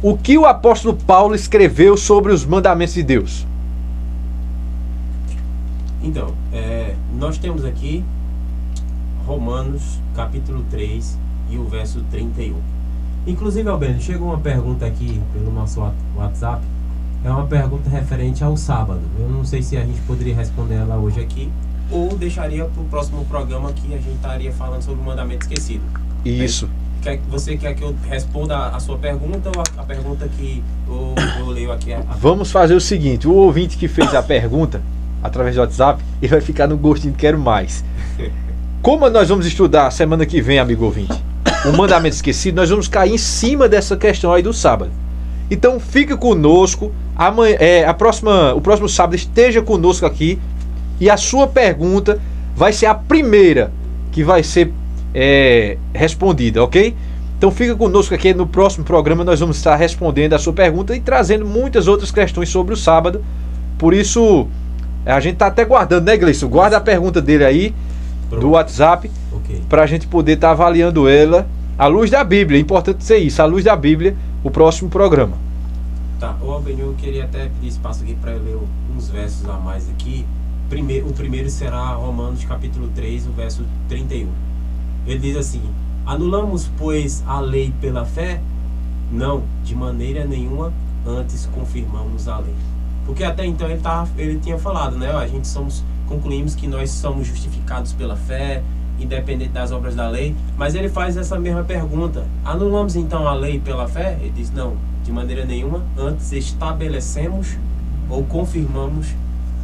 o que o apóstolo Paulo escreveu sobre os mandamentos de Deus? Então, nós temos aqui Romanos capítulo 3 e o verso 31. Inclusive, Albênio, chegou uma pergunta aqui pelo nosso WhatsApp. É uma pergunta referente ao sábado. Eu não sei se a gente poderia responder ela hoje aqui ou deixaria para o próximo programa que a gente estaria falando sobre o mandamento esquecido. Isso. Você quer que eu responda a sua pergunta ou a pergunta que eu leio aqui? Vamos fazer o seguinte: o ouvinte que fez a pergunta através do WhatsApp, ele vai ficar no gostinho de quero mais. Como nós vamos estudar semana que vem, amigo ouvinte, o mandamento esquecido, nós vamos cair em cima dessa questão aí do sábado. Então fica conosco, amanhã, o próximo sábado esteja conosco aqui e a sua pergunta vai ser a primeira que vai ser respondida, ok? Então fica conosco aqui no próximo programa, nós vamos estar respondendo a sua pergunta e trazendo muitas outras questões sobre o sábado. Por isso, a gente está até guardando, né, Gleison? Guarda a pergunta dele aí, do WhatsApp, para a gente poder estar avaliando ela à luz da Bíblia. É importante ser isso, à luz da Bíblia, o próximo programa. Tá, o Albênio, eu queria até pedir espaço aqui para eu ler uns versos a mais aqui. O primeiro será Romanos capítulo 3, o verso 31. Ele diz assim: anulamos, pois, a lei pela fé? Não, de maneira nenhuma, antes confirmamos a lei. Porque até então ele tinha falado, né? Concluímos que nós somos justificados pela fé, independente das obras da lei. Mas ele faz essa mesma pergunta: anulamos então a lei pela fé? Ele diz: não, de maneira nenhuma. Antes estabelecemos ou confirmamos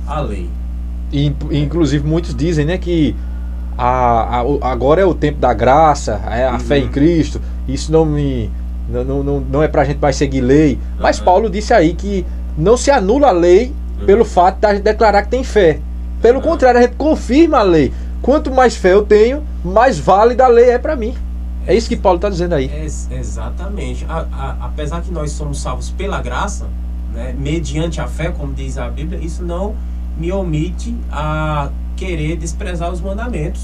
a lei. Inclusive muitos dizem, né, que agora é o tempo da graça, a fé em Cristo. Isso não é pra gente mais seguir lei. Mas Paulo disse aí que não se anula a lei pelo fato de a gente declarar que tem fé. Pelo contrário, a gente confirma a lei. Quanto mais fé eu tenho, mais válida a lei é para mim. É isso que Paulo está dizendo aí. Exatamente. Apesar que nós somos salvos pela graça, né, mediante a fé, como diz a Bíblia, isso não me omite a querer desprezar os mandamentos.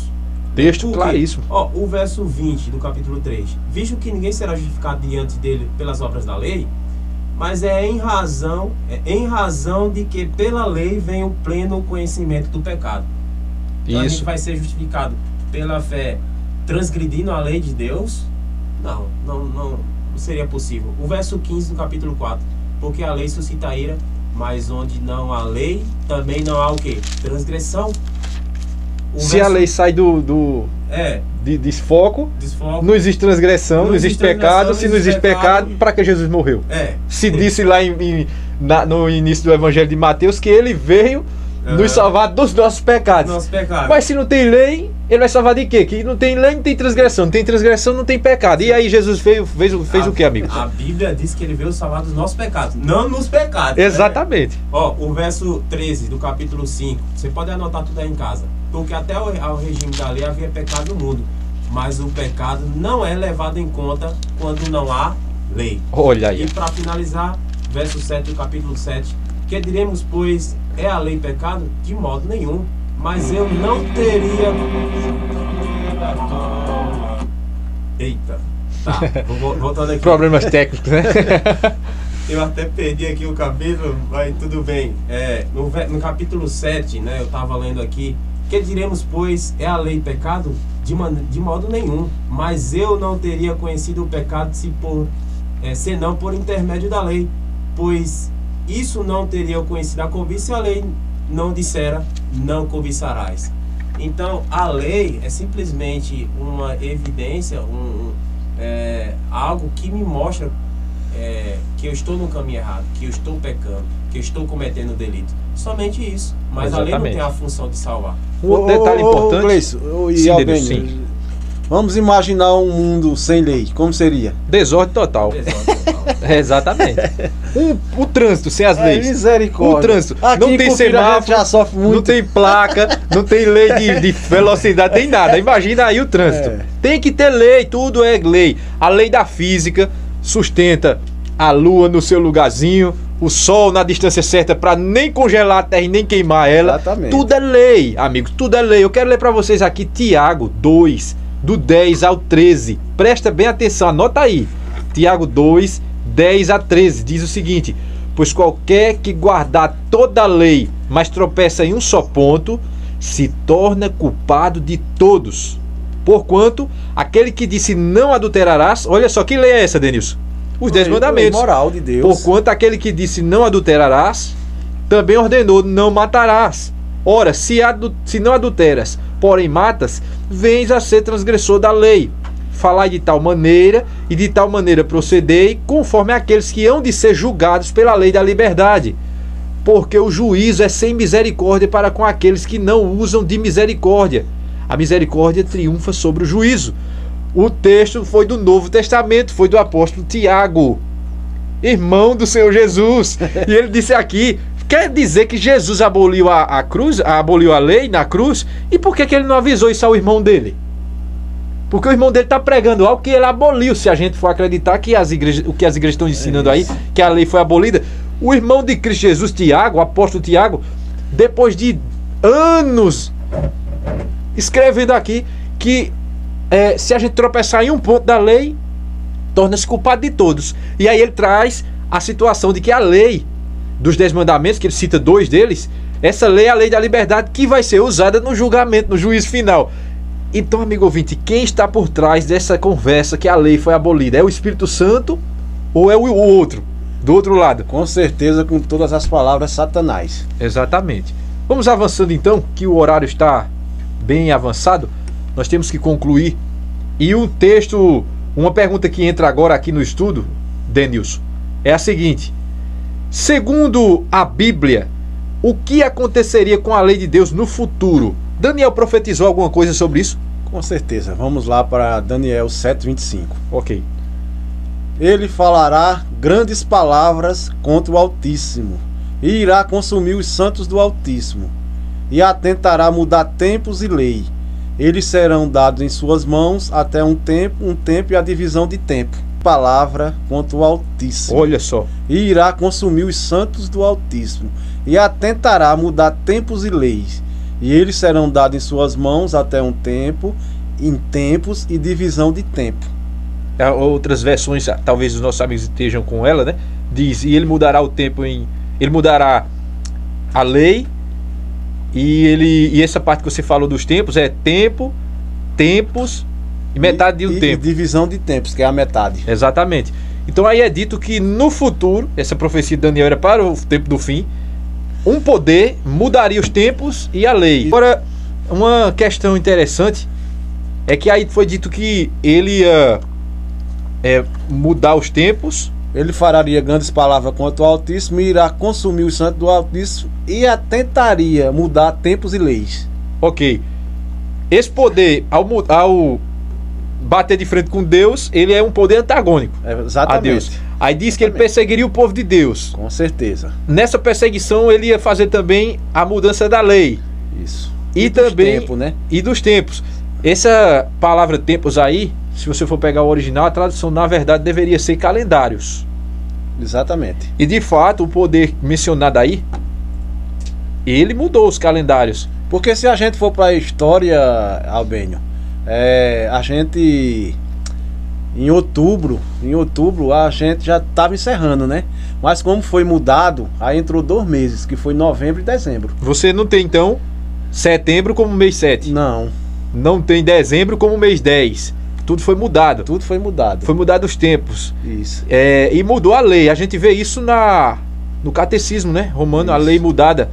Texto claríssimo. Ó, o verso 20 do capítulo 3. Visto que ninguém será justificado diante dele pelas obras da lei, mas é em razão de que pela lei vem o pleno conhecimento do pecado. Então a gente vai ser justificado pela fé transgredindo a lei de Deus? Não seria possível. O verso 15 do capítulo 4. Porque a lei suscita ira, mas onde não há lei, também não há o quê? Transgressão. Se a lei sai do desfoco, não existe transgressão, não existe pecado. Se não existe pecado, para que Jesus morreu? Se disse lá no início do Evangelho de Mateus que ele veio nos salvar dos nossos pecados. Mas se não tem lei, ele vai salvar de quê? Que não tem lei, não tem transgressão. Não tem transgressão, não tem pecado. E aí Jesus fez o que, amigo? A Bíblia diz que ele veio salvar dos nossos pecados, não nos pecados. Exatamente. Né? Ó, o verso 13 do capítulo 5. Você pode anotar tudo aí em casa. Porque até ao regime da lei havia pecado no mundo. Mas o pecado não é levado em conta quando não há lei. Olha aí. E para finalizar, verso 7 do capítulo 7. Que diremos, pois, é a lei pecado? De modo nenhum. Mas eu não teria... Eita. Tá, voltando aqui. Problemas técnicos, né? Eu até perdi aqui o capítulo, mas tudo bem. No capítulo 7, né, eu estava lendo aqui. Que diremos, pois, é a lei pecado? De modo nenhum. Mas eu não teria conhecido o pecado senão por intermédio da lei. Pois isso não teria conhecido a cobiça se a lei não dissera, não cobiçarás. Então, a lei é simplesmente uma evidência, algo que me mostra que eu estou no caminho errado, que eu estou pecando, que eu estou cometendo delito. Somente isso. Mas exatamente. A lei não tem a função de salvar. Um detalhe importante. Sim. Vamos imaginar um mundo sem lei. Como seria? Desordem total. Exatamente. O trânsito sem as leis. Misericórdia. O trânsito. Aqui não tem semáforo, já sofre muito. Não tem placa, não tem lei de velocidade, tem nada. Imagina aí o trânsito. Tem que ter lei, tudo é lei. A lei da física sustenta a lua no seu lugarzinho, o sol na distância certa para nem congelar a terra e nem queimar ela. Exatamente. Tudo é lei, amigos, tudo é lei. Eu quero ler para vocês aqui Tiago 2, do 10 ao 13. Presta bem atenção, anota aí. Tiago 2, 10 a 13 diz o seguinte: pois qualquer que guardar toda a lei, mas tropeça em um só ponto, se torna culpado de todos. Porquanto aquele que disse não adulterarás, olha só, que lei é essa, Denilson? Os 10 mandamentos. Moral de Deus. Porquanto aquele que disse não adulterarás, também ordenou não matarás. Ora, se não adulteras, porém matas, vens a ser transgressor da lei. Falai de tal maneira, e de tal maneira procedei, conforme aqueles que hão de ser julgados pela lei da liberdade. Porque o juízo é sem misericórdia para com aqueles que não usam de misericórdia. A misericórdia triunfa sobre o juízo. O texto foi do Novo Testamento, foi do apóstolo Tiago, irmão do Senhor Jesus. E ele disse aqui, quer dizer que Jesus aboliu a cruz, aboliu a lei na cruz? E por que ele não avisou isso ao irmão dele? Porque o irmão dele está pregando algo que ele aboliu, se a gente for acreditar que o que as igrejas estão ensinando aí, que a lei foi abolida. O irmão de Cristo Jesus, Tiago, o apóstolo Tiago, depois de anos escrevendo aqui que se a gente tropeçar em um ponto da lei, torna-se culpado de todos. E aí ele traz a situação de que a lei dos 10 mandamentos, que ele cita 2 deles, essa lei é a lei da liberdade que vai ser usada no julgamento, no juízo final. Então, amigo ouvinte, quem está por trás dessa conversa que a lei foi abolida? É o Espírito Santo ou é o outro? do outro lado. Com certeza, com todas as palavras, Satanás. Exatamente. Vamos avançando então, que o horário está bem avançado. Nós temos que concluir. E um texto, uma pergunta que entra agora aqui no estudo, Denilson, é a seguinte: segundo a Bíblia, o que aconteceria com a lei de Deus no futuro? Daniel profetizou alguma coisa sobre isso? Com certeza. Vamos lá para Daniel 7:25. Ok. Ele falará grandes palavras contra o Altíssimo, e irá consumir os santos do Altíssimo, e atentará mudar tempos e lei. Eles serão dados em suas mãos até um tempo e a divisão de tempo. Palavra contra o Altíssimo. Olha só. E irá consumir os santos do Altíssimo, e atentará mudar tempos e leis. E eles serão dados em suas mãos até um tempo, em tempos e divisão de tempo. Outras versões, talvez os nossos amigos estejam com ela, né? Diz, e ele mudará o tempo em... Ele mudará a lei, e essa parte que você falou dos tempos é tempo, tempos e metade de um tempo. E divisão de tempos, que é a metade. Exatamente. Então aí é dito que no futuro, essa profecia de Daniel era para o tempo do fim, um poder mudaria os tempos e a lei. Agora, uma questão interessante é que aí foi dito que ele ia mudar os tempos. Ele falaria grandes palavras contra o Altíssimo, e irá consumir os santos do Altíssimo, e tentaria mudar tempos e leis. Ok. Esse poder, ao bater de frente com Deus, ele é um poder antagônico Exatamente. a Deus. Aí diz que ele perseguiria o povo de Deus. Com certeza. Nessa perseguição ele ia fazer também a mudança da lei. Isso. E dos também tempos, né? E dos tempos. Essa palavra tempos aí, se você for pegar o original, a tradução na verdade deveria ser calendários. Exatamente. E de fato o poder mencionado aí, ele mudou os calendários. Porque se a gente for para a história, Albênio, a gente em outubro a gente já estava encerrando, né? Mas como foi mudado, aí entrou 2 meses, que foi novembro e dezembro. Você não tem então setembro como mês 7? Não tem dezembro como mês 10. Tudo foi mudado. Tudo foi mudado. Foi mudado os tempos. Isso. E mudou a lei. A gente vê isso no catecismo, né? Romano, isso. A lei mudada.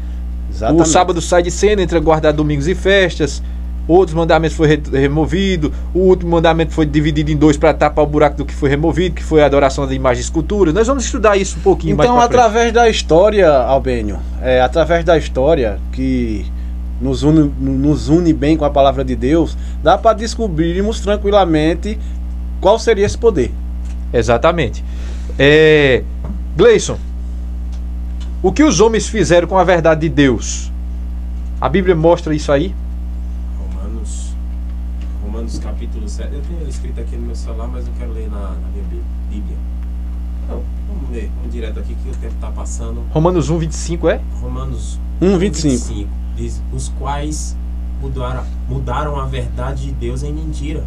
Exatamente. O sábado sai de cena entre guardar domingos e festas. Outros mandamentos foi removido. O último mandamento foi dividido em 2 para tapar o buraco do que foi removido, que foi a adoração da imagem e escultura. Nós vamos estudar isso um pouquinho mais pra frente. Então, através da história, Albênio, através da história que nos une bem com a palavra de Deus, dá para descobrirmos tranquilamente qual seria esse poder. Exatamente. Gleison, o que os homens fizeram com a verdade de Deus? A Bíblia mostra isso aí? Romanos capítulo 7. Eu tenho escrito aqui no meu celular, mas eu quero ler na minha Bíblia. Não, vamos ler, vamos direto aqui que o tempo está passando. Romanos 1:25 é? Romanos 1:25. Diz, os quais mudaram a verdade de Deus em mentira,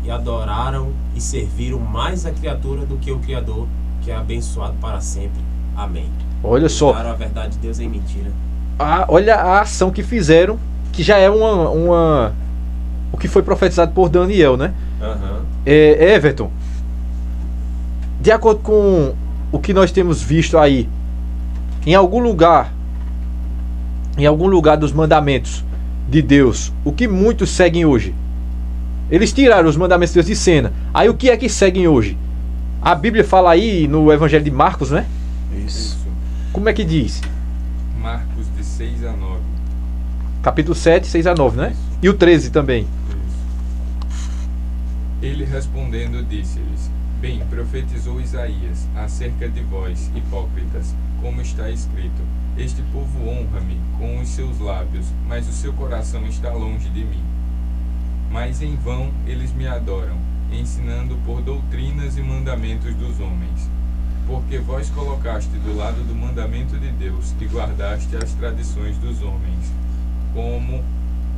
e adoraram e serviram mais a criatura do que o Criador, que é abençoado para sempre. Amém. Olha só. Mudaram a verdade de Deus em mentira. Olha a ação que fizeram, que já é o que foi profetizado por Daniel, né? Everton, de acordo com o que nós temos visto aí, em algum lugar dos mandamentos de Deus, o que muitos seguem hoje? Eles tiraram os mandamentos de Deus de cena. Aí o que é que seguem hoje? A Bíblia fala aí no Evangelho de Marcos, né? Isso. Como é que diz? Marcos de 6 a 9. Capítulo 7, 6 a 9, né? E o 13 também. Ele respondendo disse-lhes: Bem, profetizou Isaías acerca de vós, hipócritas, como está escrito: Este povo honra-me com os seus lábios, mas o seu coração está longe de mim. Mas em vão eles me adoram, ensinando por doutrinas e mandamentos dos homens. Porque vós colocaste do lado do mandamento de Deus e guardaste as tradições dos homens, como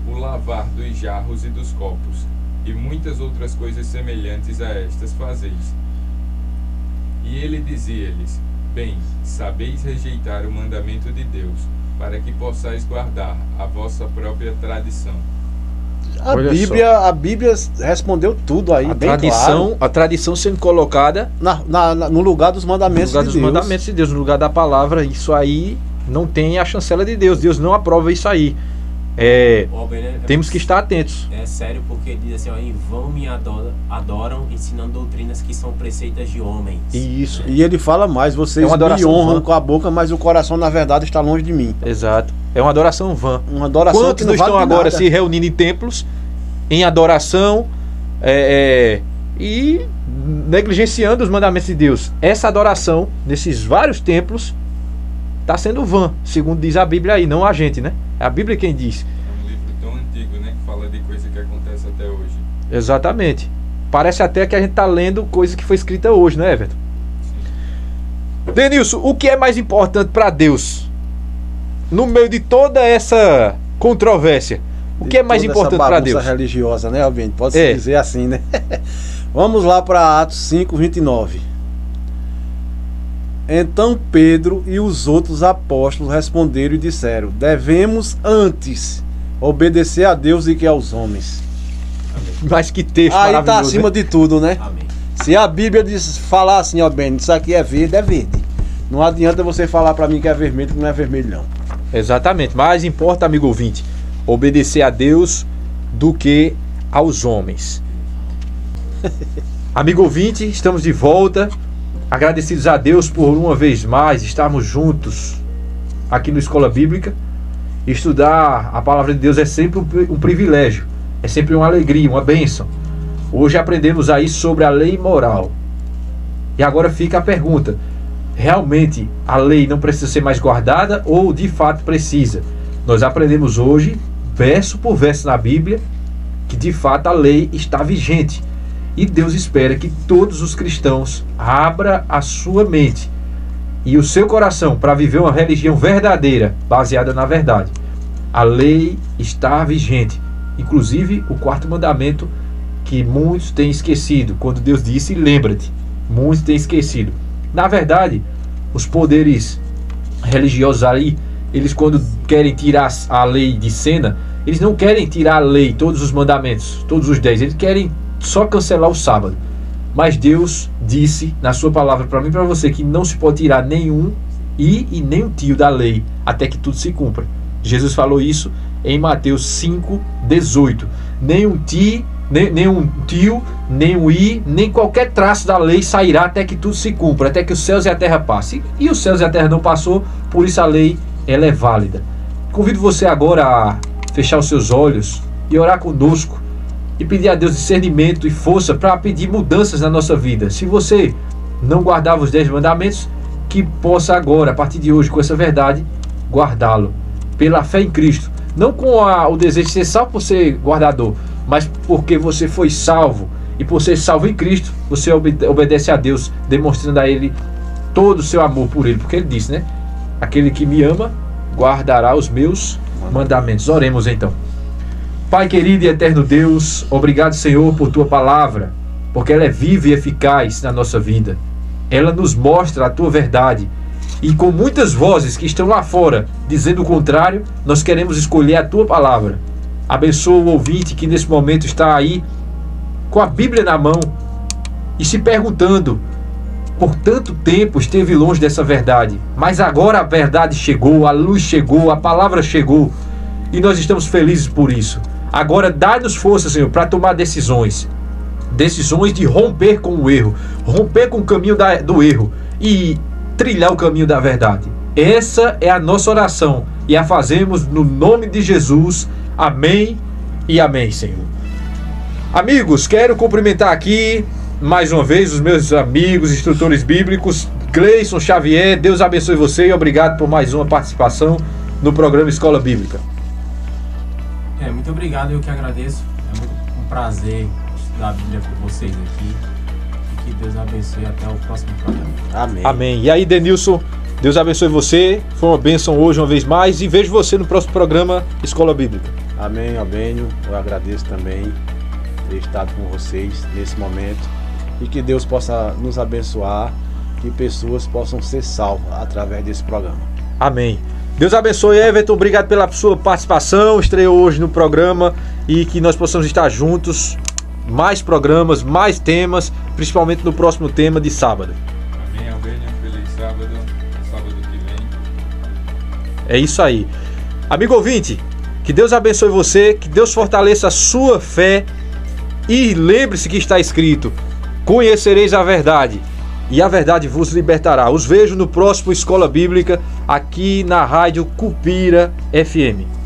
o lavar dos jarros e dos copos, e muitas outras coisas semelhantes a estas fazeis. E ele dizia-lhes: Bem, sabeis rejeitar o mandamento de Deus, para que possais guardar a vossa própria tradição. A Bíblia respondeu tudo aí, bem claro. A tradição sendo colocada no lugar dos mandamentos de Deus. Mandamentos de Deus, no lugar da palavra, isso aí não tem a chancela de Deus. Deus não aprova isso aí. Temos que estar atentos. É sério, porque ele diz assim, ó, em vão me adoram, ensinando doutrinas que são preceitas de homens. Isso. E ele fala mais, vocês me honram com a boca, mas o coração na verdade está longe de mim. Exato. É uma adoração vã. Uma adoração Quantos que não estão vale agora nada. se reunindo em templos, em adoração, e negligenciando os mandamentos de Deus? Essa adoração, nesses vários templos, está sendo vã, segundo diz a Bíblia aí, não a gente, né? É a Bíblia quem diz. É um livro tão antigo, né? Que fala de coisa que acontece até hoje. Exatamente. Parece até que a gente está lendo coisa que foi escrita hoje, não é, Everton? Denilson, o que é mais importante para Deus? No meio de toda essa controvérsia, o que é mais importante para Deus? Religiosa, né, Albino? Pode-se dizer assim, né? Vamos lá para Atos 5, 29. Então Pedro e os outros apóstolos responderam e disseram: devemos antes obedecer a Deus e que aos homens. Mas que texto aí maravilhoso. Está acima de tudo, né? Amém. Se a Bíblia falar assim, ó, Ben, isso aqui é verde. Não adianta você falar para mim que é vermelho, que não é vermelho, não. Exatamente. Mais importa, amigo ouvinte, obedecer a Deus do que aos homens. Amigo ouvinte, estamos de volta. Agradecidos a Deus por uma vez mais estarmos juntos aqui no Escola Bíblica. Estudar a palavra de Deus é sempre um privilégio, é sempre uma alegria, uma bênção. Hoje aprendemos aí sobre a lei moral. E agora fica a pergunta: realmente a lei não precisa ser mais guardada ou de fato precisa? Nós aprendemos hoje, verso por verso na Bíblia, que de fato a lei está vigente. E Deus espera que todos os cristãos abram a sua mente e o seu coração para viver uma religião verdadeira, baseada na verdade. A lei está vigente. Inclusive o quarto mandamento, que muitos têm esquecido. Quando Deus disse, lembra-te. Muitos têm esquecido. Na verdade, os poderes religiosos ali, eles quando querem tirar a lei de cena, eles não querem tirar a lei, todos os mandamentos, todos os 10. Eles querem só cancelar o sábado. Mas Deus disse na sua palavra para mim e para você que não se pode tirar nenhum e nem um tio da lei até que tudo se cumpra. Jesus falou isso em Mateus 5:18. Nem um tio, nem um i, nem qualquer traço da lei sairá até que tudo se cumpra, até que os céus e a terra passem. E os céus e a terra não passou, por isso a lei ela é válida. Convido você agora a fechar os seus olhos e orar conosco e pedir a Deus discernimento e força para pedir mudanças na nossa vida. Se você não guardava os 10 mandamentos, que possa agora, a partir de hoje, com essa verdade, guardá-lo pela fé em Cristo. Não com o desejo de ser salvo por ser guardador, mas porque você foi salvo. E por ser salvo em Cristo, você obedece a Deus, demonstrando a Ele todo o seu amor por Ele. Porque Ele disse, né? Aquele que me ama, guardará os meus mandamentos. Oremos então. Pai querido e eterno Deus, obrigado, Senhor, por Tua palavra, porque ela é viva e eficaz na nossa vida. Ela nos mostra a Tua verdade. E com muitas vozes que estão lá fora dizendo o contrário, nós queremos escolher a Tua palavra. Abençoa o ouvinte que nesse momento está aí com a Bíblia na mão e se perguntando: por tanto tempo esteve longe dessa verdade, mas agora a verdade chegou, a luz chegou, a palavra chegou, e nós estamos felizes por isso. Agora dá-nos força, Senhor, para tomar decisões de romper com o erro, romper com o caminho do erro e trilhar o caminho da verdade. Essa é a nossa oração e a fazemos no nome de Jesus. Amém e amém, Senhor. Amigos, quero cumprimentar aqui mais uma vez os meus amigos, instrutores bíblicos, Gleison Xavier. Deus abençoe você e obrigado por mais uma participação no programa Escola Bíblica. Muito obrigado, eu que agradeço. É muito um prazer estudar a Bíblia com vocês aqui. E que Deus abençoe até o próximo programa. Amém. Amém. E aí, Denilson, Deus abençoe você. Foi uma bênção hoje uma vez mais e vejo você no próximo programa Escola Bíblica. Amém, Albênio. Eu agradeço também ter estado com vocês nesse momento e que Deus possa nos abençoar, que pessoas possam ser salvas através desse programa. Amém. Deus abençoe, Everton. Obrigado pela sua participação. Estreou hoje no programa e que nós possamos estar juntos. Mais programas, mais temas, principalmente no próximo tema de sábado. Amém, Albênio. Feliz sábado. Sábado que vem. É isso aí. Amigo ouvinte, que Deus abençoe você, que Deus fortaleça a sua fé e lembre-se que está escrito: conhecereis a verdade e a verdade vos libertará. Os vejo no próximo Escola Bíblica aqui na Rádio Cupira FM.